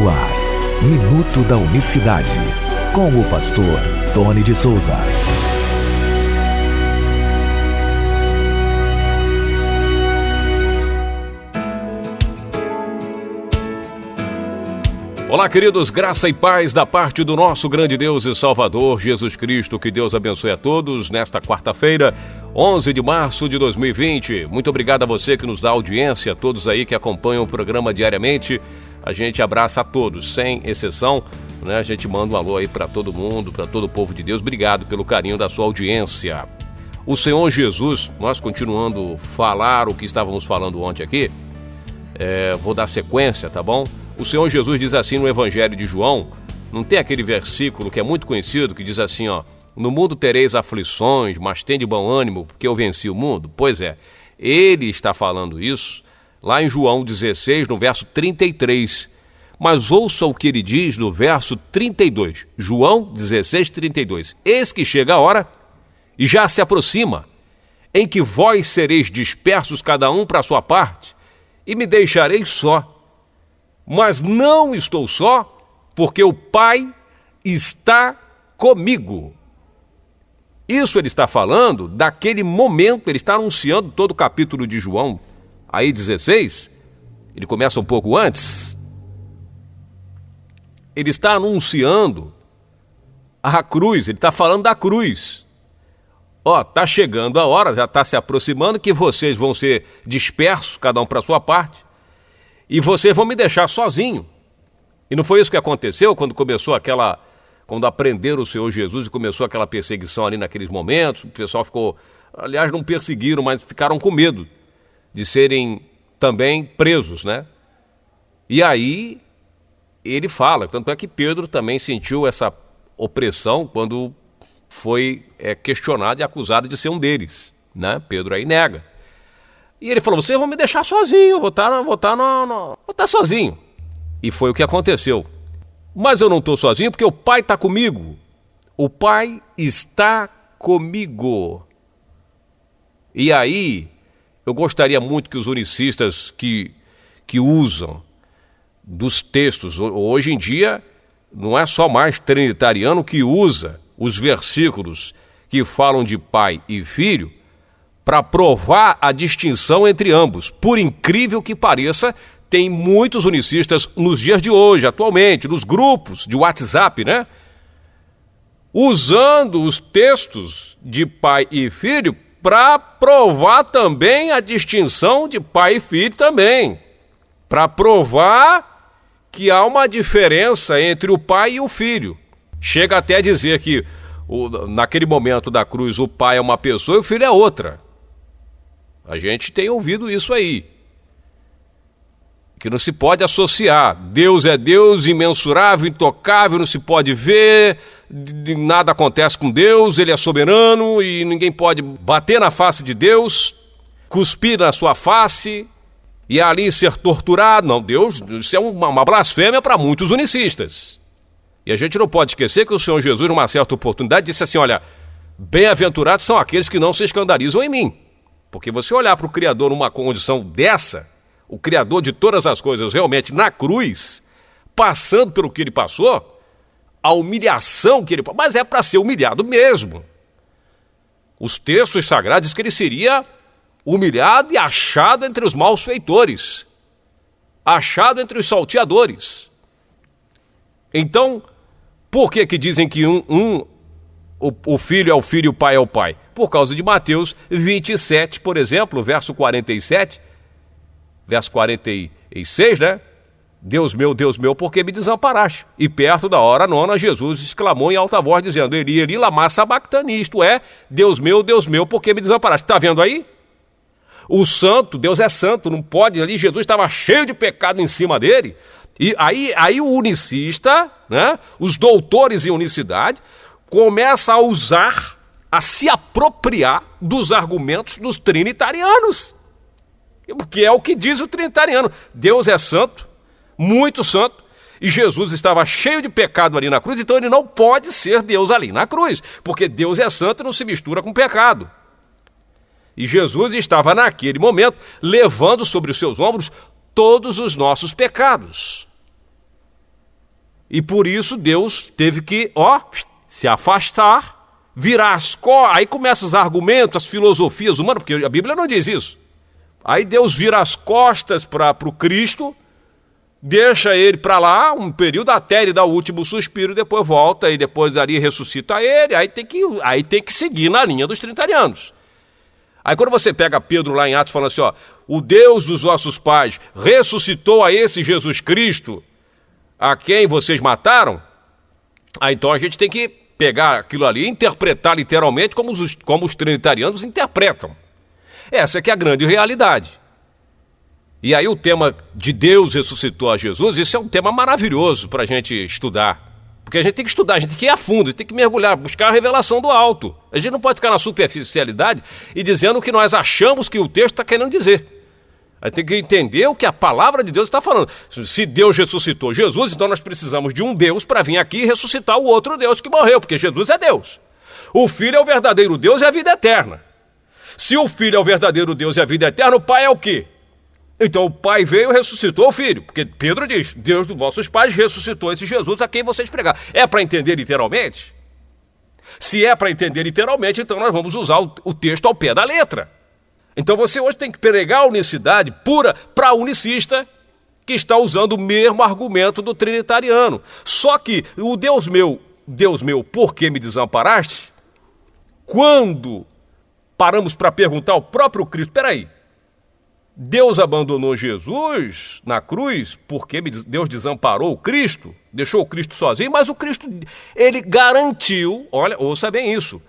no ar, Minuto da Unicidade, com o pastor Tony de Souza. Olá, queridos, graça e paz da parte do nosso grande Deus e Salvador, Jesus Cristo. Que Deus abençoe a todos nesta quarta-feira, 11 de março de 2020. Muito obrigado a você que nos dá audiência, a todos aí que acompanham o programa diariamente. A gente abraça a todos, sem exceção, né? A gente manda um alô aí para todo mundo, para todo o povo de Deus. Obrigado pelo carinho da sua audiência. O Senhor Jesus, nós continuando falar o que estávamos falando ontem aqui, vou dar sequência, tá bom? O Senhor Jesus diz assim no Evangelho de João, não tem aquele versículo que é muito conhecido, que diz assim, ó: no mundo tereis aflições, mas tende bom ânimo, porque eu venci o mundo? Pois é, ele está falando isso lá em João 16, no verso 33. Mas ouça o que ele diz no verso 32. João 16, 32. Eis que chega a hora, e já se aproxima, em que vós sereis dispersos cada um para a sua parte, e me deixareis só. Mas não estou só, porque o Pai está comigo. Isso ele está falando daquele momento, ele está anunciando todo o capítulo de João, aí 16, ele começa um pouco antes. Ele está anunciando a cruz, ele está falando da cruz. Ó, está chegando a hora, já está se aproximando, que vocês vão ser dispersos, cada um para a sua parte, e vocês vão me deixar sozinho. E não foi isso que aconteceu quando aprenderam o Senhor Jesus e começou aquela perseguição ali naqueles momentos? O pessoal ficou, aliás, não perseguiram, mas ficaram com medo de serem também presos, né? E aí ele fala, tanto é que Pedro também sentiu essa opressão quando foi questionado e acusado de ser um deles, né? Pedro aí nega. E ele falou, vocês vão me deixar sozinho, vou estar sozinho. E foi o que aconteceu. Mas eu não estou sozinho porque o Pai está comigo. O Pai está comigo. E aí, eu gostaria muito que os unicistas que usam dos textos, hoje em dia, não é só mais trinitariano que usa os versículos que falam de Pai e Filho, para provar a distinção entre ambos. Por incrível que pareça, tem muitos unicistas nos dias de hoje, atualmente, nos grupos de WhatsApp, né? Usando os textos de Pai e Filho para provar também a distinção de Pai e Filho também. Para provar que há uma diferença entre o Pai e o Filho. Chega até a dizer que naquele momento da cruz o Pai é uma pessoa e o Filho é outra. A gente tem ouvido isso aí, que não se pode associar. Deus é Deus, imensurável, intocável, não se pode ver, nada acontece com Deus, ele é soberano e ninguém pode bater na face de Deus, cuspir na sua face e ali ser torturado. Não, Deus, isso é uma blasfêmia para muitos unicistas. E a gente não pode esquecer que o Senhor Jesus, numa certa oportunidade, disse assim, olha, bem-aventurados são aqueles que não se escandalizam em mim. Porque você olhar para o Criador numa condição dessa, o Criador de todas as coisas realmente na cruz, passando pelo que ele passou, a humilhação que ele passou, mas é para ser humilhado mesmo. Os textos sagrados dizem que ele seria humilhado e achado entre os malfeitores, achado entre os salteadores. Então, por que dizem que o filho é o filho e o pai é o pai? Por causa de Mateus 27, por exemplo, verso 47, verso 46, né? Deus meu, por que me desamparaste? E perto da hora nona, Jesus exclamou em alta voz, dizendo, Eli, Eli, lama sabactani, isto é, Deus meu, por que me desamparaste? Está vendo aí? O santo, Deus é santo, não pode, ali Jesus estava cheio de pecado em cima dele. E aí o unicista, né? Os doutores em unicidade, começa a se apropriar dos argumentos dos trinitarianos. Porque é o que diz o trinitariano. Deus é santo, muito santo, e Jesus estava cheio de pecado ali na cruz, então ele não pode ser Deus ali na cruz, porque Deus é santo e não se mistura com pecado. E Jesus estava naquele momento levando sobre os seus ombros todos os nossos pecados. E por isso Deus teve que, se afastar, virar as costas. Aí começam os argumentos, as filosofias humanas, porque a Bíblia não diz isso. Aí Deus vira as costas para o Cristo, deixa ele para lá um período até ele dar o último suspiro, depois volta e depois ali ressuscita ele, aí tem que seguir na linha dos trinitarianos. Aí quando você pega Pedro lá em Atos falando assim, o Deus dos vossos pais ressuscitou a esse Jesus Cristo, a quem vocês mataram, aí então a gente tem que pegar aquilo ali e interpretar literalmente como os trinitarianos interpretam. Essa é que é a grande realidade. E aí o tema de Deus ressuscitou a Jesus, isso é um tema maravilhoso para a gente estudar. Porque a gente tem que estudar, a gente tem que ir a fundo, a gente tem que mergulhar, buscar a revelação do alto. A gente não pode ficar na superficialidade e dizendo o que nós achamos que o texto está querendo dizer. A gente tem que entender o que a palavra de Deus está falando. Se Deus ressuscitou Jesus, então nós precisamos de um Deus para vir aqui e ressuscitar o outro Deus que morreu, porque Jesus é Deus. O Filho é o verdadeiro Deus e a vida eterna. Se o Filho é o verdadeiro Deus e a vida eterna, o Pai é o quê? Então o Pai veio e ressuscitou o Filho, porque Pedro diz, Deus dos vossos pais ressuscitou esse Jesus a quem vocês pregaram. É para entender literalmente? Se é para entender literalmente, então nós vamos usar o texto ao pé da letra. Então você hoje tem que pregar a unicidade pura para unicista que está usando o mesmo argumento do trinitariano. Só que o Deus meu, por que me desamparaste? Quando paramos para perguntar ao próprio Cristo, peraí, Deus abandonou Jesus na cruz porque Deus desamparou o Cristo, deixou o Cristo sozinho, mas o Cristo, ele garantiu, olha, ouça bem isso,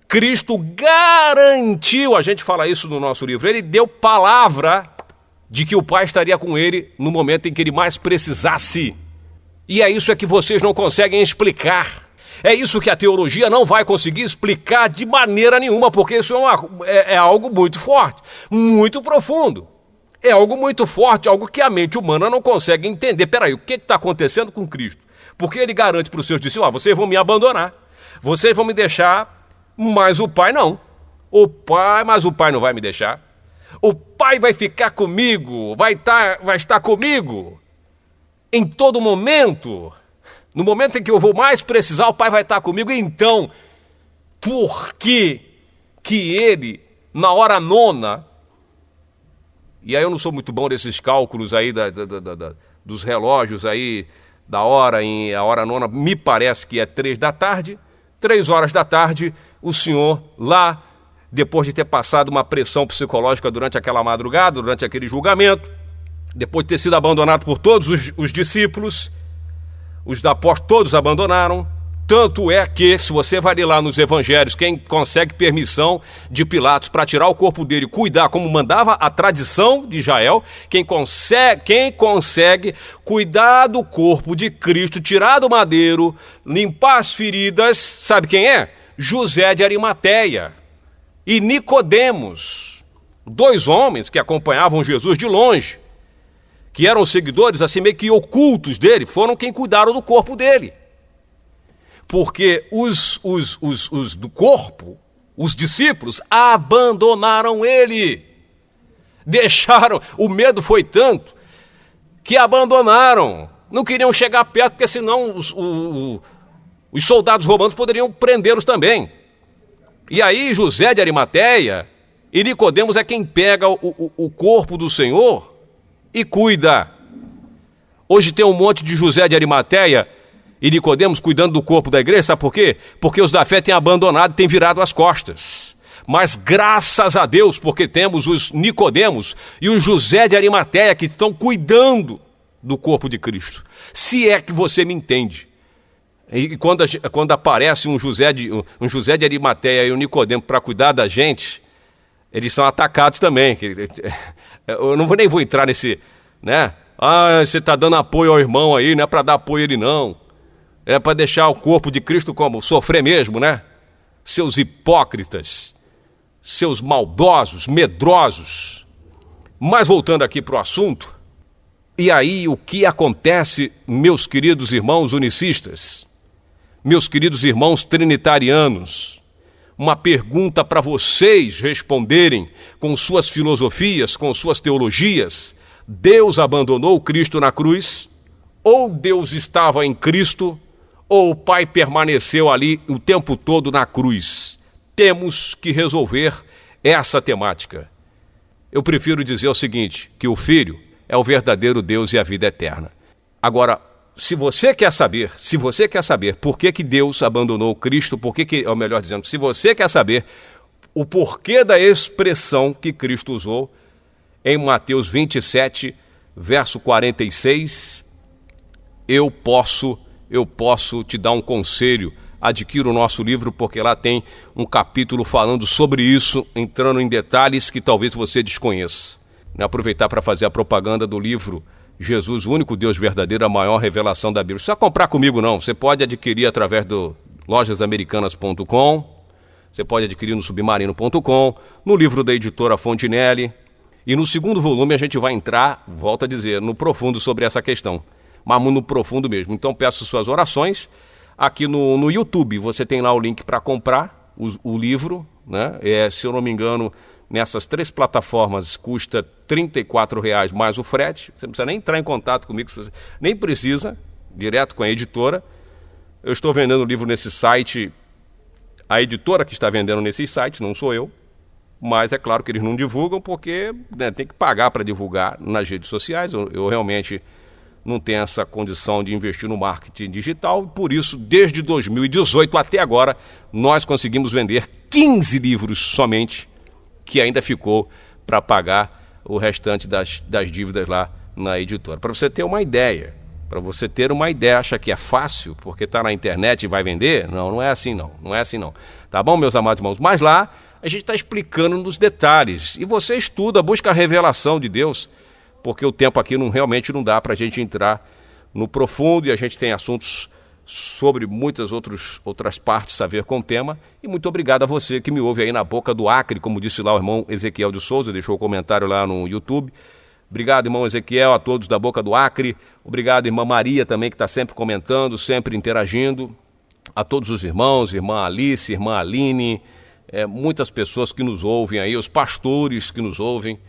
Cristo garantiu, a gente fala isso no nosso livro, ele deu palavra de que o Pai estaria com ele no momento em que ele mais precisasse. E é isso que vocês não conseguem explicar. É isso que a teologia não vai conseguir explicar de maneira nenhuma, porque isso é algo muito forte, muito profundo. É algo muito forte, algo que a mente humana não consegue entender. Peraí, o que está acontecendo com Cristo? Porque ele garante para os seus discípulos, vocês vão me abandonar, vocês vão me deixar, mas o Pai não. Mas o Pai não vai me deixar. O Pai vai ficar comigo, vai estar comigo em todo momento. No momento em que eu vou mais precisar, o Pai vai estar comigo. Então, por que ele, na hora nona, e aí eu não sou muito bom desses cálculos aí dos relógios aí, a hora nona, me parece que é 3 da tarde, 3 horas da tarde, o Senhor lá, depois de ter passado uma pressão psicológica durante aquela madrugada, durante aquele julgamento, depois de ter sido abandonado por todos os discípulos, os apóstolos todos abandonaram. Tanto é que, se você vai ler lá nos evangelhos, quem consegue permissão de Pilatos para tirar o corpo dele e cuidar, como mandava a tradição de Israel, quem consegue cuidar do corpo de Cristo, tirar do madeiro, limpar as feridas, sabe quem é? José de Arimateia e Nicodemos, 2 homens que acompanhavam Jesus de longe, que eram seguidores assim meio que ocultos dele, foram quem cuidaram do corpo dele. Porque os do corpo, os discípulos, abandonaram ele. Deixaram, o medo foi tanto que abandonaram. Não queriam chegar perto, porque senão os soldados romanos poderiam prendê-los também. E aí José de Arimateia e Nicodemos é quem pega o corpo do Senhor e cuida. Hoje tem um monte de José de Arimateia e Nicodemos cuidando do corpo da igreja, sabe por quê? Porque os da fé têm abandonado, têm virado as costas. Mas graças a Deus, porque temos os Nicodemos e o José de Arimateia que estão cuidando do corpo de Cristo. Se é que você me entende. E quando aparece um José de Arimateia e um Nicodemo para cuidar da gente, eles são atacados também. Eu nem vou entrar nesse, né? Você está dando apoio ao irmão aí, não é para dar apoio a ele não. É para deixar o corpo de Cristo como sofrer mesmo, né? Seus hipócritas, seus maldosos, medrosos. Mas voltando aqui para o assunto, e aí o que acontece, meus queridos irmãos unicistas, meus queridos irmãos trinitarianos? Uma pergunta para vocês responderem com suas filosofias, com suas teologias. Deus abandonou Cristo na cruz? ou Deus estava em Cristo, ou o Pai permaneceu ali o tempo todo na cruz. Temos que resolver essa temática. Eu prefiro dizer o seguinte, que o Filho é o verdadeiro Deus e a vida eterna. Agora, se você quer saber por que Deus abandonou Cristo, ou melhor dizendo, se você quer saber o porquê da expressão que Cristo usou em Mateus 27, verso 46, eu posso te dar um conselho. Adquira o nosso livro, porque lá tem um capítulo falando sobre isso, entrando em detalhes que talvez você desconheça. Aproveitar para fazer a propaganda do livro Jesus, o único Deus verdadeiro, a maior revelação da Bíblia. Não precisa comprar comigo não, você pode adquirir através do lojasamericanas.com, você pode adquirir no submarino.com, no livro da editora Fontinelli, e no segundo volume a gente vai entrar, volto a dizer, no profundo sobre essa questão, mas no profundo mesmo. Então peço suas orações. Aqui no YouTube você tem lá o link para comprar o livro, né? Se eu não me engano, nessas 3 plataformas custa R$ 34,00 mais o frete. Você não precisa nem entrar em contato comigo, nem precisa, direto com a editora. Eu estou vendendo o livro nesse site, a editora que está vendendo nesses sites, não sou eu, mas é claro que eles não divulgam porque, né, tem que pagar para divulgar nas redes sociais. Eu realmente não tenho essa condição de investir no marketing digital, por isso, desde 2018 até agora, nós conseguimos vender 15 livros somente, que ainda ficou para pagar o restante das dívidas lá na editora. Para você ter uma ideia, acha que é fácil, porque está na internet e vai vender? Não é assim não, Tá bom, meus amados irmãos? Mas lá a gente está explicando nos detalhes, e você estuda, busca a revelação de Deus, porque o tempo aqui realmente não dá para a gente entrar no profundo, e a gente tem assuntos sobre muitas outras partes a ver com o tema. E muito obrigado a você que me ouve aí na Boca do Acre, como disse lá o irmão Ezequiel de Souza, deixou o comentário lá no YouTube. Obrigado, irmão Ezequiel, a todos da Boca do Acre. Obrigado, irmã Maria também, que está sempre comentando, sempre interagindo. A todos os irmãos, irmã Alice, irmã Aline, muitas pessoas que nos ouvem aí, os pastores que nos ouvem.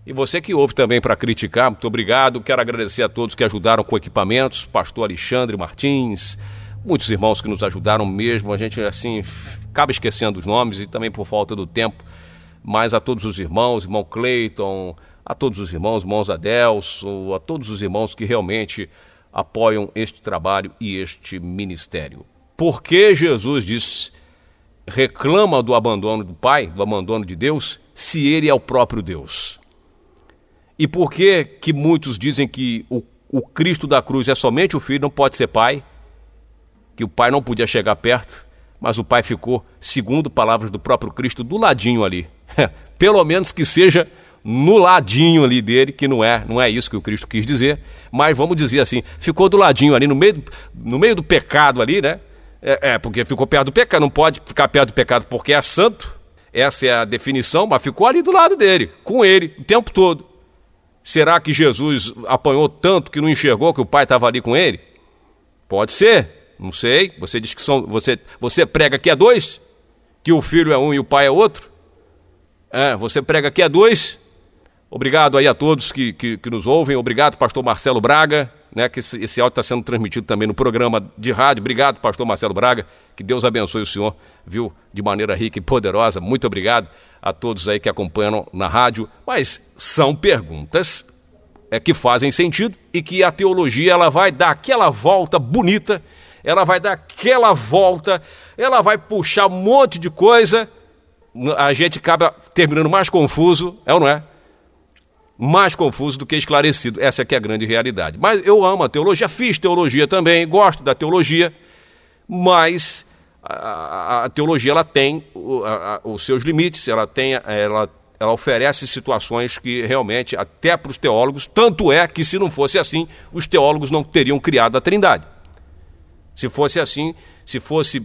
E você que ouve também para criticar, muito obrigado. Quero agradecer a todos que ajudaram com equipamentos, pastor Alexandre Martins, muitos irmãos que nos ajudaram mesmo. A gente, assim, acaba esquecendo os nomes e também por falta do tempo. Mas a todos os irmãos, irmão Cleiton, a todos os irmãos Adelso, a todos os irmãos que realmente apoiam este trabalho e este ministério. Porque Jesus diz, reclama do abandono do Pai, do abandono de Deus, se Ele é o próprio Deus? E por que muitos dizem que o Cristo da cruz é somente o Filho, não pode ser Pai? Que o Pai não podia chegar perto, mas o Pai ficou, segundo palavras do próprio Cristo, do ladinho ali. Pelo menos que seja no ladinho ali dele, que não é isso que o Cristo quis dizer, mas vamos dizer assim, ficou do ladinho ali, no meio do pecado ali, né? Porque ficou perto do pecado, não pode ficar perto do pecado porque é santo, essa é a definição, mas ficou ali do lado dele, com ele, o tempo todo. Será que Jesus apanhou tanto que não enxergou que o Pai estava ali com ele? Pode ser, não sei. Você diz que você prega que é 2, que o Filho é um e o Pai é outro. Você prega que é 2. Obrigado aí a todos que nos ouvem. Obrigado, pastor Marcelo Braga, né, que esse áudio está sendo transmitido também no programa de rádio. Obrigado, pastor Marcelo Braga. Que Deus abençoe o senhor, viu, de maneira rica e poderosa. Muito obrigado a todos aí que acompanham na rádio. Mas são perguntas que fazem sentido e que a teologia ela vai dar aquela volta bonita, ela vai puxar um monte de coisa, a gente acaba terminando mais confuso, ou não é? Mais confuso do que esclarecido. Essa aqui é a grande realidade. Mas eu amo a teologia, fiz teologia também, gosto da teologia, mas a teologia ela tem os seus limites, ela oferece situações que realmente, até para os teólogos, tanto é que se não fosse assim, os teólogos não teriam criado a Trindade. Se fosse assim, se fosse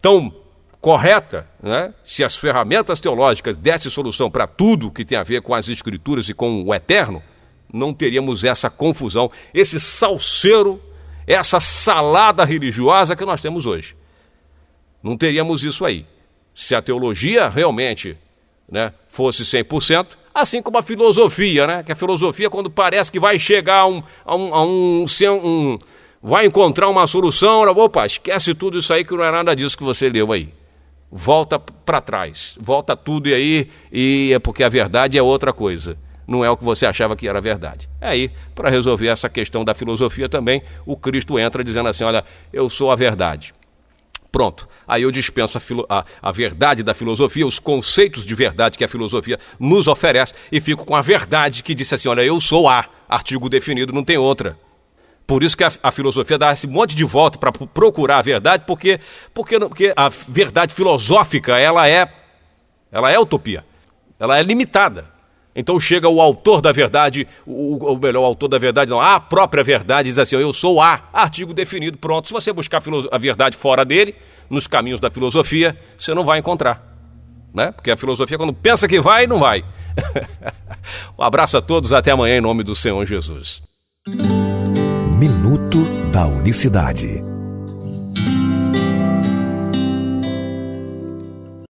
tão correta, né? Se as ferramentas teológicas dessem solução para tudo que tem a ver com as Escrituras e com o eterno, não teríamos essa confusão, esse salseiro, essa salada religiosa que nós temos hoje. Não teríamos isso aí. Se a teologia realmente, né, fosse 100%, Assim como a filosofia, né? Que a filosofia, quando parece que vai chegar vai encontrar uma solução, opa, esquece tudo isso aí que não é nada disso que você leu aí. Volta para trás, volta tudo e é porque a verdade é outra coisa. Não é o que você achava que era verdade. Aí, para resolver essa questão da filosofia também, o Cristo entra dizendo assim, olha, eu sou a verdade. Pronto, aí eu dispenso a verdade da filosofia, os conceitos de verdade que a filosofia nos oferece e fico com a verdade que disse assim, olha, eu sou artigo definido, não tem outra. Por isso que a filosofia dá esse monte de volta para procurar a verdade, porque a verdade filosófica, ela é utopia, ela é limitada. Então chega o autor da verdade, o melhor autor da verdade, não, a própria verdade, diz assim, eu sou artigo definido, pronto. Se você buscar a verdade fora dele, nos caminhos da filosofia, você não vai encontrar, né? Porque a filosofia, quando pensa que vai, não vai. Um abraço a todos, até amanhã, em nome do Senhor Jesus. Minuto da Unicidade.